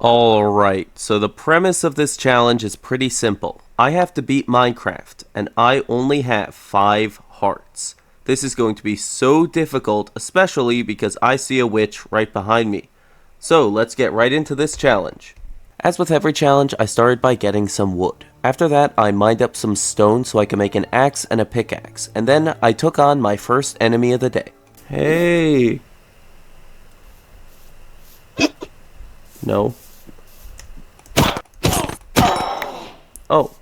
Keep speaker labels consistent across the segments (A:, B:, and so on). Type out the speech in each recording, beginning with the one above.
A: Alright, so the premise of this challenge is pretty simple. I have to beat Minecraft, and I only have 5 hearts. This is going to be so difficult, especially because I see a witch right behind me. So let's get right into this challenge. As with every challenge, I started by getting some wood. After that, I mined up some stone so I could make an axe and a pickaxe, and then I took on my first enemy of the day. Hey! No. Oh,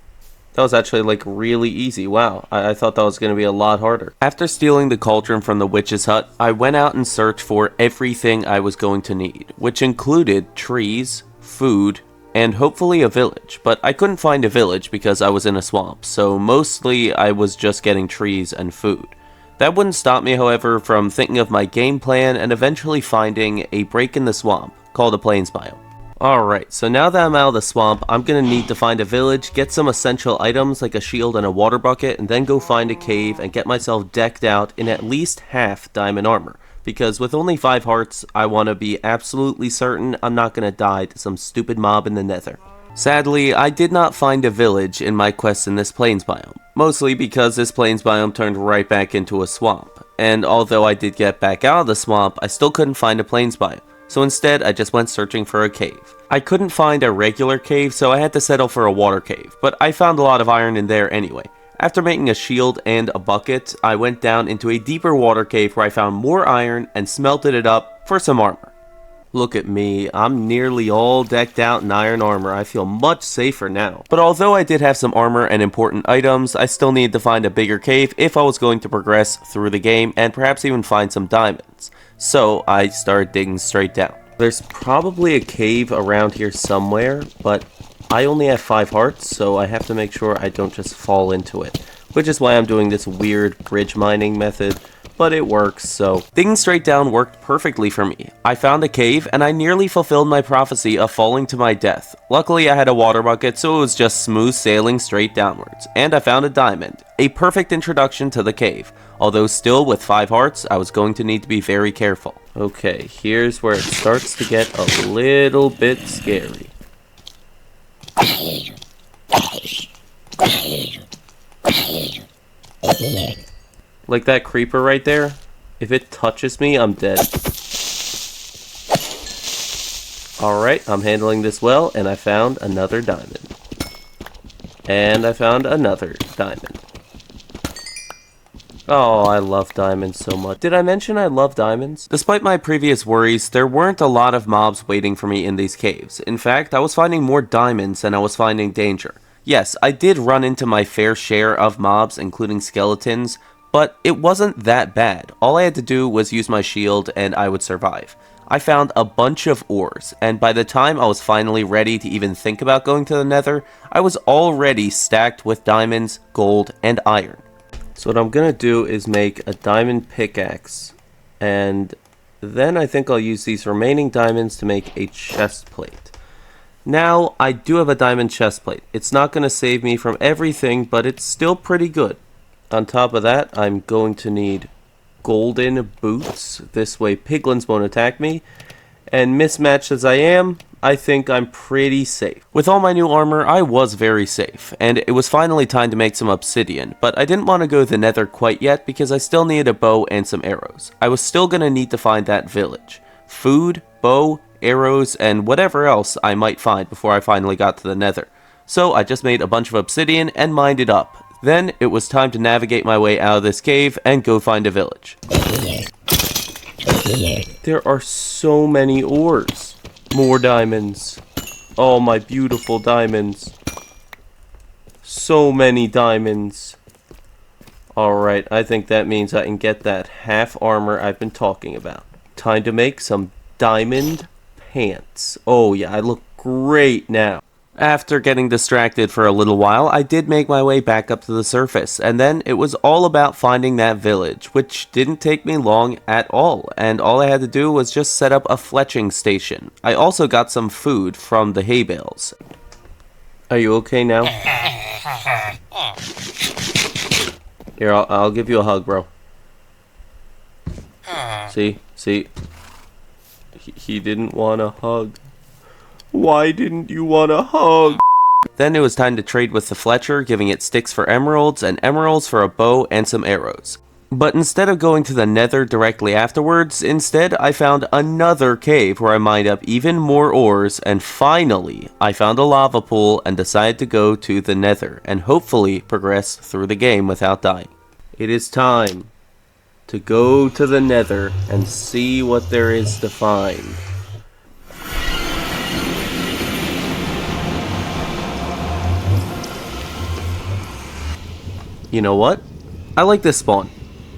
A: that was actually like really easy. Wow, I thought that was going to be a lot harder. After stealing the cauldron from the witch's hut, I went out and searched for everything I was going to need, which included trees, food, and hopefully a village. But I couldn't find a village because I was in a swamp, so mostly I was just getting trees and food. That wouldn't stop me, however, from thinking of my game plan and eventually finding a break in the swamp called a plains biome. Alright, so now that I'm out of the swamp, I'm gonna need to find a village, get some essential items like a shield and a water bucket, and then go find a cave and get myself decked out in at least half diamond armor. Because with only 5 hearts, I want to be absolutely certain I'm not gonna die to some stupid mob in the Nether. Sadly, I did not find a village in my quest in this plains biome, mostly because this plains biome turned right back into a swamp. And although I did get back out of the swamp, I still couldn't find a plains biome. So instead, I just went searching for a cave. I couldn't find a regular cave, so I had to settle for a water cave, but I found a lot of iron in there anyway. After making a shield and a bucket, I went down into a deeper water cave where I found more iron and smelted it up for some armor. Look at me, I'm nearly all decked out in iron armor. I feel much safer now. But although I did have some armor and important items, I still needed to find a bigger cave if I was going to progress through the game and perhaps even find some diamonds. So I started digging straight down. There's probably a cave around here somewhere, but I only have 5 hearts, so I have to make sure I don't just fall into it. Which is why I'm doing this weird bridge mining method, but it works, so digging straight down worked perfectly for me. I found a cave, and I nearly fulfilled my prophecy of falling to my death. Luckily, I had a water bucket, so it was just smooth sailing straight downwards. And I found a diamond, a perfect introduction to the cave. Although still with 5 hearts, I was going to need to be very careful. Okay, here's where it starts to get a little bit scary. Like that creeper right there, if it touches me, I'm dead. Alright, I'm handling this well, and I found another diamond. And I found another diamond. Oh, I love diamonds so much. Did I mention I love diamonds? Despite my previous worries, there weren't a lot of mobs waiting for me in these caves. In fact, I was finding more diamonds than I was finding danger. Yes, I did run into my fair share of mobs, including skeletons, but it wasn't that bad. All I had to do was use my shield and I would survive. I found a bunch of ores, and by the time I was finally ready to even think about going to the Nether, I was already stacked with diamonds, gold, and iron. So what I'm gonna do is make a diamond pickaxe, and then I think I'll use these remaining diamonds to make a chest plate. Now, I do have a diamond chest plate. It's not gonna save me from everything, but it's still pretty good. On top of that, I'm going to need golden boots. This way piglins won't attack me. And mismatched as I am, I think I'm pretty safe. With all my new armor, I was very safe, and it was finally time to make some obsidian, but I didn't want to go to the Nether quite yet because I still needed a bow and some arrows. I was still going to need to find that village. Food, bow, arrows, and whatever else I might find before I finally got to the Nether. So I just made a bunch of obsidian and mined it up. Then it was time to navigate my way out of this cave and go find a village. There are so many ores. More diamonds. Oh, my beautiful diamonds. So many diamonds. Alright, I think that means I can get that half armor I've been talking about. Time to make some diamond pants. Oh yeah, I look great now. After getting distracted for a little while, I did make my way back up to the surface, and then it was all about finding that village, which didn't take me long at all, and all I had to do was just set up a fletching station. I also got some food from the hay bales. Are you okay now? Here, I'll give you a hug, bro. See? He didn't want a hug. Why didn't you want a hug? Then it was time to trade with the Fletcher, giving it sticks for emeralds and emeralds for a bow and some arrows. But instead of going to the Nether directly afterwards, instead I found another cave where I mined up even more ores, and finally I found a lava pool and decided to go to the Nether and hopefully progress through the game without dying. It is time to go to the Nether and see what there is to find. You know what? I like this spawn.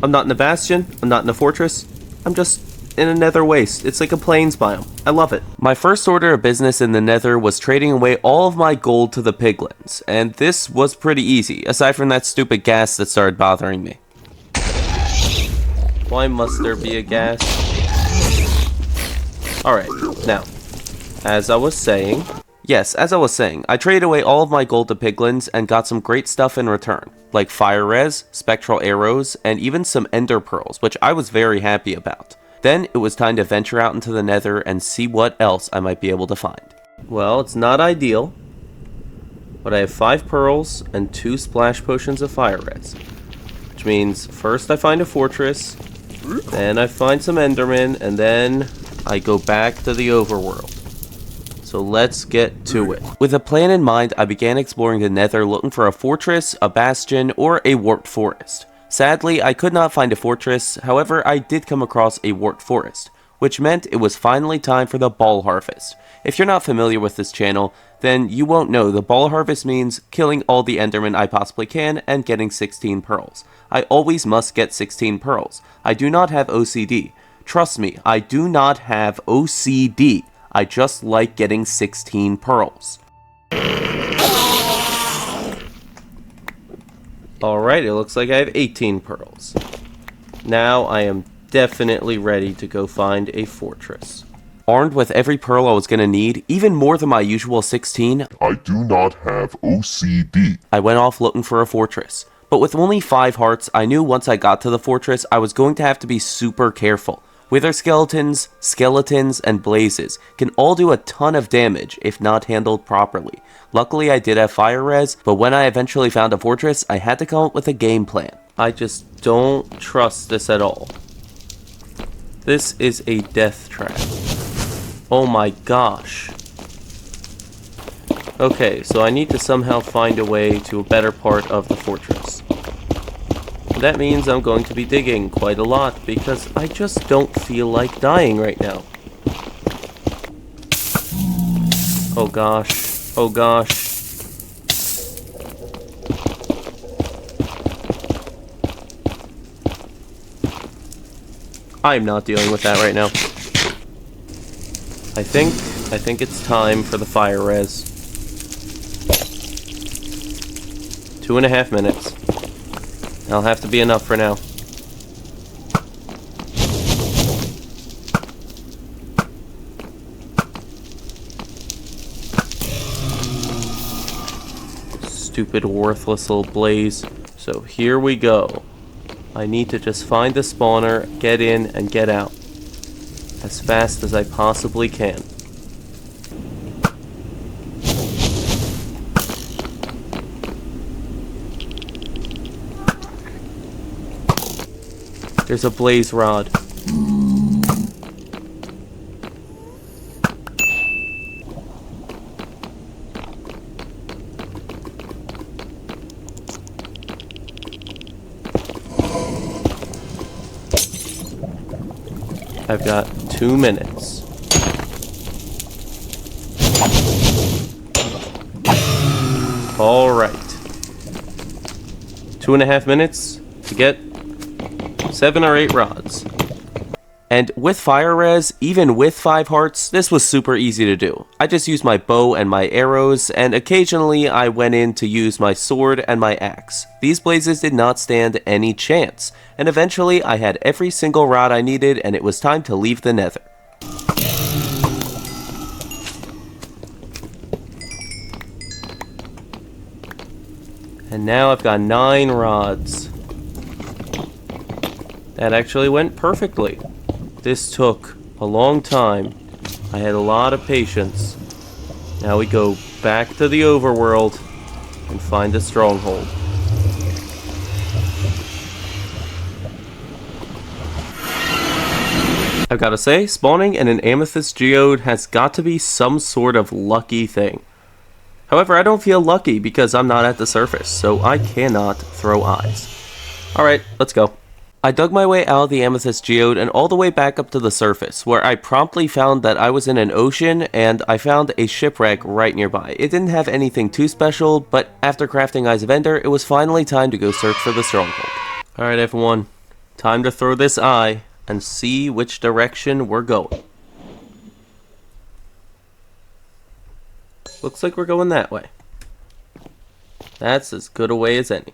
A: I'm not in a bastion, I'm not in a fortress, I'm just in a nether waste. It's like a plains biome. I love it. My first order of business in the Nether was trading away all of my gold to the piglins, and this was pretty easy, aside from that stupid gas that started bothering me. Why must there be a gas? Alright, now, as I was saying, I traded away all of my gold to piglins and got some great stuff in return, like fire res, spectral arrows, and even some ender pearls, which I was very happy about. Then it was time to venture out into the Nether and see what else I might be able to find. Well, it's not ideal, but I have 5 pearls and 2 splash potions of fire res, which means first I find a fortress, then I find some endermen, and then I go back to the overworld. So let's get to it. With a plan in mind, I began exploring the Nether looking for a fortress, a bastion, or a warped forest. Sadly, I could not find a fortress, however I did come across a warped forest, which meant it was finally time for the ball harvest. If you're not familiar with this channel, then you won't know the ball harvest means killing all the endermen I possibly can and getting 16 pearls. I always must get 16 pearls. I do not have OCD. Trust me, I do not have OCD. I just like getting 16 pearls. Alright, it looks like I have 18 pearls. Now I am definitely ready to go find a fortress. Armed with every pearl I was going to need, even more than my usual 16,
B: I do not have OCD.
A: I went off looking for a fortress. But with only 5 hearts, I knew once I got to the fortress, I was going to have to be super careful. Wither skeletons, and blazes can all do a ton of damage if not handled properly. Luckily I did have fire res, but when I eventually found a fortress, I had to come up with a game plan. I just don't trust this at all. This is a death trap. Oh my gosh. Okay, so I need to somehow find a way to a better part of the fortress. That means I'm going to be digging quite a lot because I just don't feel like dying right now. Oh gosh. Oh gosh. I'm not dealing with that right now. I think it's time for the fire res. 2.5 minutes. That'll have to be enough for now. Stupid, worthless little blaze. So here we go. I need to just find the spawner, get in, and get out as fast as I possibly can. There's a blaze rod. I've got 2 minutes. All right. 2.5 minutes to get 7 or 8 rods. And with fire res, even with 5 hearts, this was super easy to do. I just used my bow and my arrows, and occasionally I went in to use my sword and my axe. These blazes did not stand any chance, and eventually I had every single rod I needed and it was time to leave the Nether. And now I've got 9 rods. That actually went perfectly. This took a long time. I had a lot of patience. Now we go back to the overworld and find a stronghold. I've gotta say, spawning in an amethyst geode has got to be some sort of lucky thing. However, I don't feel lucky because I'm not at the surface, so I cannot throw eyes. Alright, let's go. I dug my way out of the amethyst geode and all the way back up to the surface, where I promptly found that I was in an ocean and I found a shipwreck right nearby. It didn't have anything too special, but after crafting Eyes of Ender, it was finally time to go search for the stronghold. Alright everyone, time to throw this eye and see which direction we're going. Looks like we're going that way. That's as good a way as any.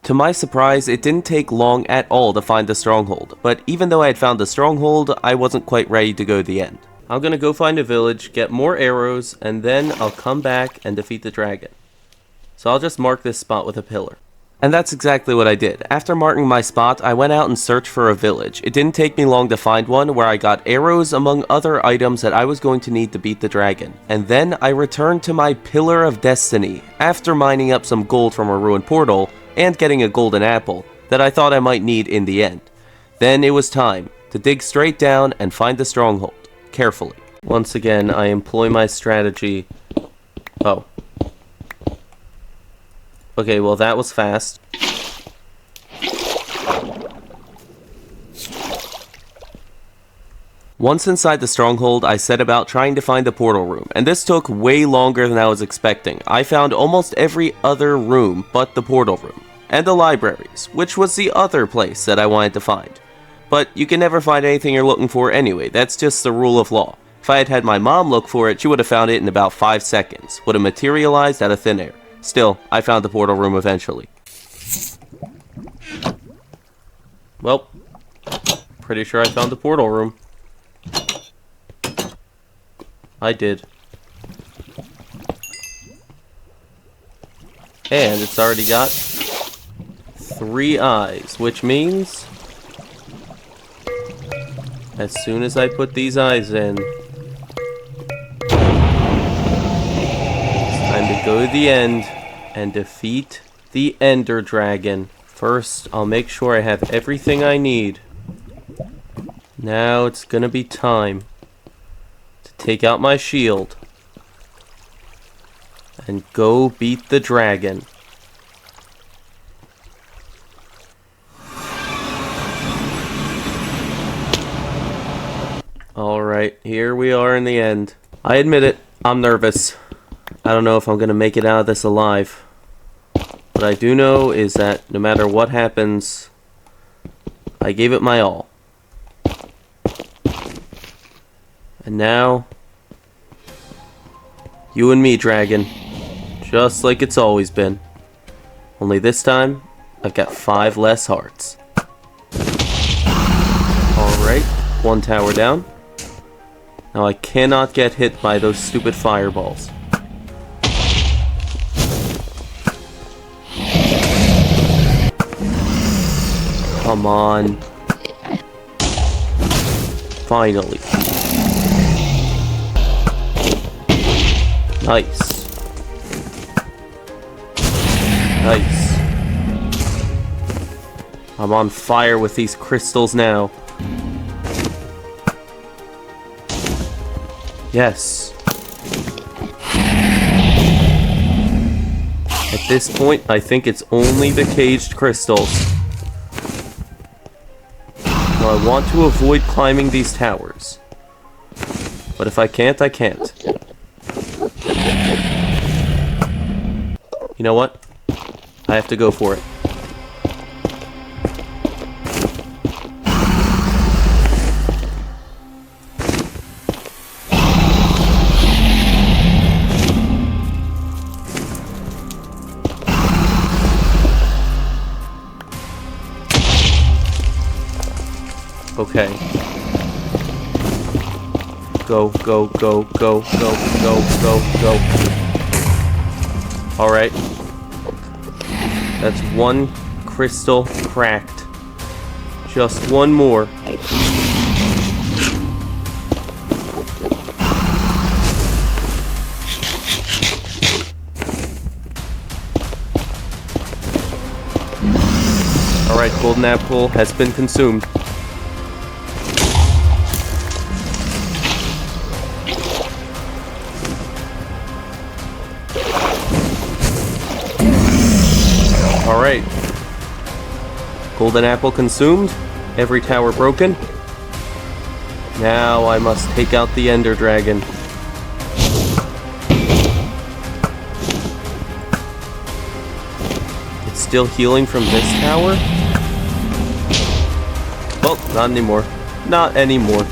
A: To my surprise, it didn't take long at all to find the stronghold, but even though I had found the stronghold, I wasn't quite ready to go to the end. I'm gonna go find a village, get more arrows, and then I'll come back and defeat the dragon. So I'll just mark this spot with a pillar. And that's exactly what I did. After marking my spot, I went out and searched for a village. It didn't take me long to find one, where I got arrows among other items that I was going to need to beat the dragon. And then I returned to my Pillar of Destiny, after mining up some gold from a ruined portal, and getting a golden apple that I thought I might need in the end. Then it was time to dig straight down and find the stronghold, carefully. Once again, I employ my strategy. Oh. Okay, well that was fast. Once inside the stronghold, I set about trying to find the portal room, and this took way longer than I was expecting. I found almost every other room but the portal room, and the libraries, which was the other place that I wanted to find. But you can never find anything you're looking for anyway, that's just the rule of law. If I had had my mom look for it, she would have found it in about 5 seconds, would have materialized out of thin air. Still, I found the portal room eventually. Well, pretty sure I found the portal room. I did. And it's already got 3 eyes, which means as soon as I put these eyes in, it's time to go to the end and defeat the Ender Dragon. First, I'll make sure I have everything I need. Now it's gonna be time to take out my shield and go beat the dragon. Alright, here we are in the end. I admit it, I'm nervous. I don't know if I'm gonna make it out of this alive. What I do know is that no matter what happens, I gave it my all. And now, you and me, dragon. Just like it's always been. Only this time, I've got 5 less hearts. Alright, 1 tower down. Now I cannot get hit by those stupid fireballs. Come on. Finally. Nice. Nice. I'm on fire with these crystals now. Yes. At this point, I think it's only the caged crystals. Now, I want to avoid climbing these towers. But if I can't, I can't. You know what? I have to go for it. Okay. Go, go, go, go, go, go, go, go. Alright. That's 1 crystal cracked. Just 1 more. Alright, golden apple has been consumed. Alright. Golden apple consumed. Every tower broken. Now I must take out the ender dragon. It's still healing from this tower? Well, not anymore. Not anymore.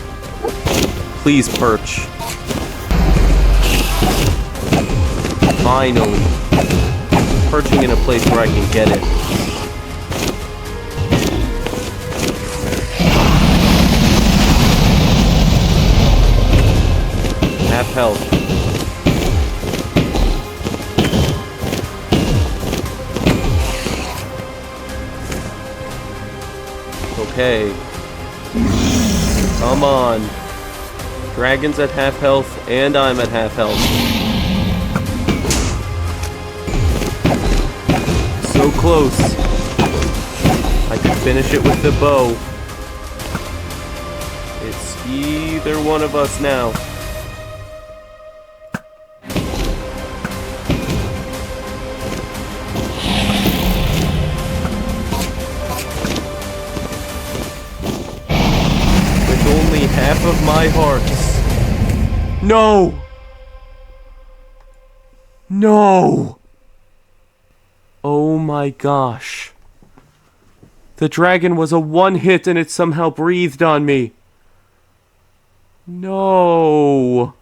A: Please perch. Finally. Perching in a place where I can get it. Half health. Okay. Come on. Dragon's at half health, and I'm at half health. So close. I could finish it with the bow. It's either one of us now. With only half of my hearts. No! No! Oh my gosh. The dragon was a one-hit and it somehow breathed on me. No.